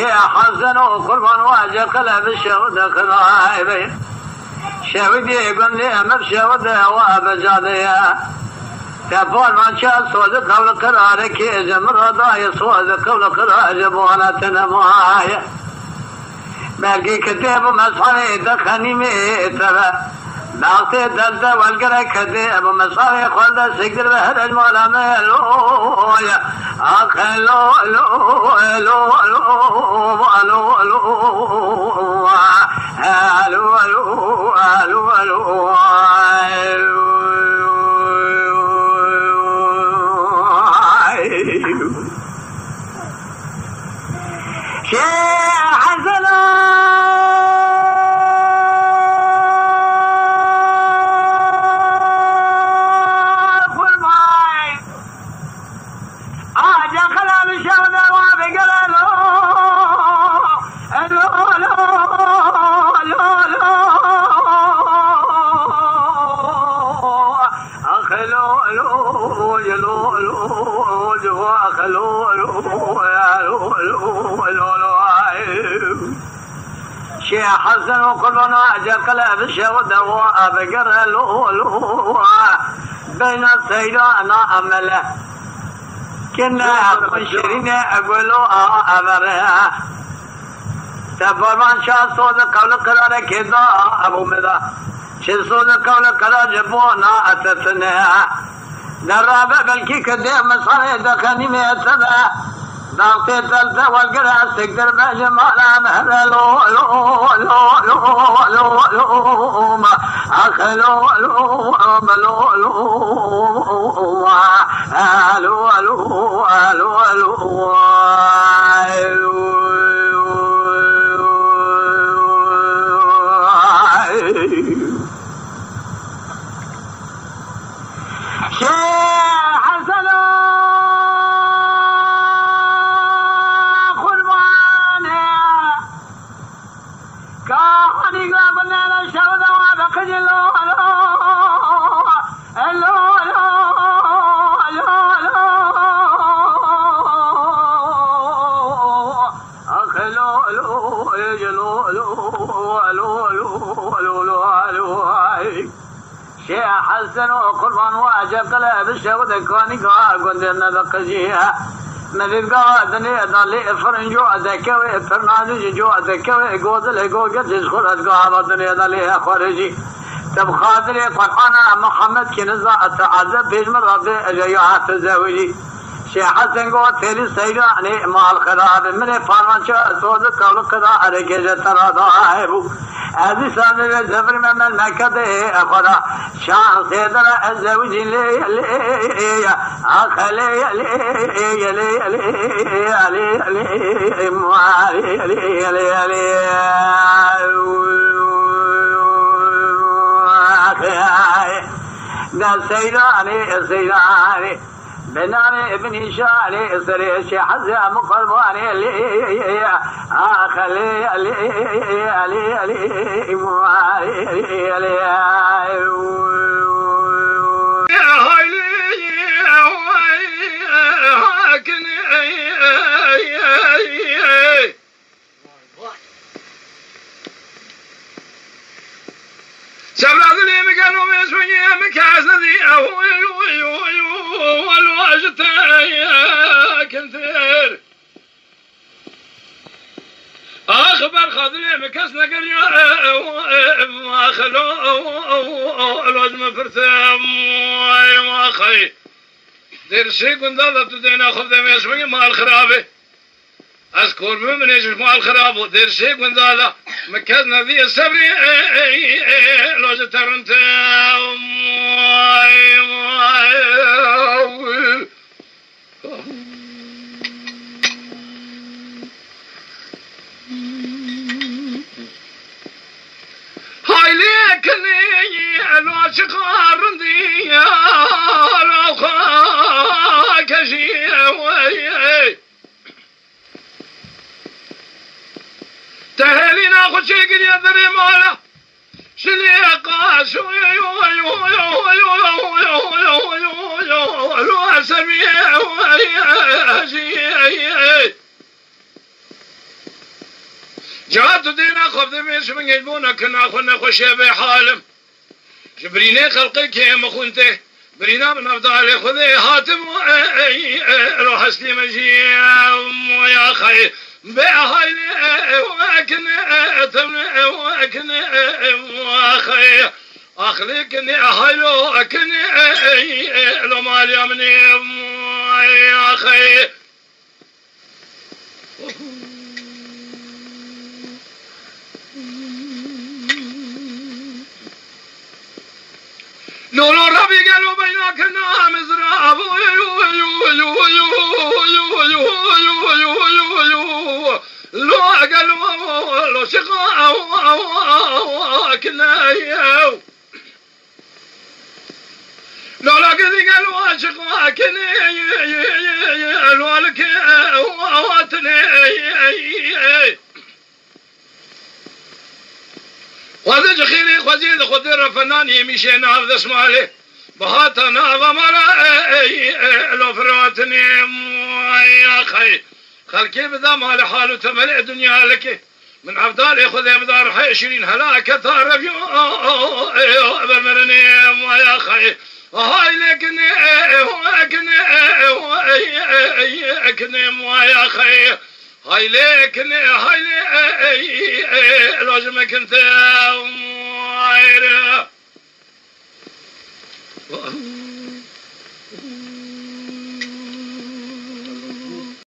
شيخ حسن وقربان واجه قلب الشهود خرايبي شهودي يقول لي مبشهود وابجادية تفول ما شاء صوت قول قرارك جمر ضاي صوت قول قرار جبوانا تنمايا بلقي كتاب مسحري دخني ميتبا باقي دلتا والقرى كتاب مسحري خلد سكر بهر المولا ميلويا أخلو لو لو لو لو لو ألو ألو ألو ألو شيخ حسن وقلنا جقل بشود وابقر لولو بين السيدان امله كنا منشرين اقولوا ابرها تبرمان شاه صوت قول قرار كذا ابو مذا شي صوت قول قرار جبونا اتتنا نرابع بلكي كده مصاري دخاني ميتبع باقي تلتا والقرى استقدر بجمالا مهلا لو لو لو لو لو لو ما أخلو لو لو لو ألو ألو ألو ألو شيخ حسن وقربان واجب قلب الشهود كوني قندنا بقجيها نبيب قادني ضلي فرنجو ذكوي فرناجي جو ذكوي غوزل غوجت خرج قابدني ضلي خارجي تب خاطري قرآن محمد كنزا اتعذب بجمر ربي اجيات زوجي شيخ حسن قو تيري سيداني مال خراب من فرمان صوت قول قضاء ركجة ترضاهبو هذه سامي الزفر من المكة أخذ شان سيدر الزوج لي لي أخلي لي لي لي لي لي لي سيداني بنامي ابن شالي سري شيخ حزام قرباني لي أخلي لي لي سبراد لي مكانو مسوني مكاس ذي والواجت كنتر اخبر خاطري مكاس نقل ما خلو الوزم فرثم ما خي دير شي كنت تدينا خذ دم يسوني مال خرابه اذكر من ايش مال خراب دير شي كنت مكاس ذي السبري لو ترنت هاي ليكني الواشق رندي لو خاك شي تهلي ناخذ شي قد يدري مولا شليقة شو جات دينا خفت بيش من قلبونا كنا خلنا خوشي بحالم جبريني خلقي كيم خنته برينا من أفضل خذي هاتم روح اسلي مجيم ويا خي بهاي وأكن وأكن وأخي أخليكني أهلو أكن لو مال يمني يا أخي لولو ربي قالوا بيناكنا مزرعة لو قالوا لو شقاء كنا ياو لو لقيت قالوا شقاء كنا ياو لك واتني وهذا جخيري خزيد خدر فناني مشينا هذا اسماله بهاتنا ضمنا لو فراتني يا خي خلكي بذا مال حاله تملئ دنيا لك من عبدال خذ ابدار 20 هلاك ثار بمرني يا خي هاي لكني يا خي هاي لكني لازم كنت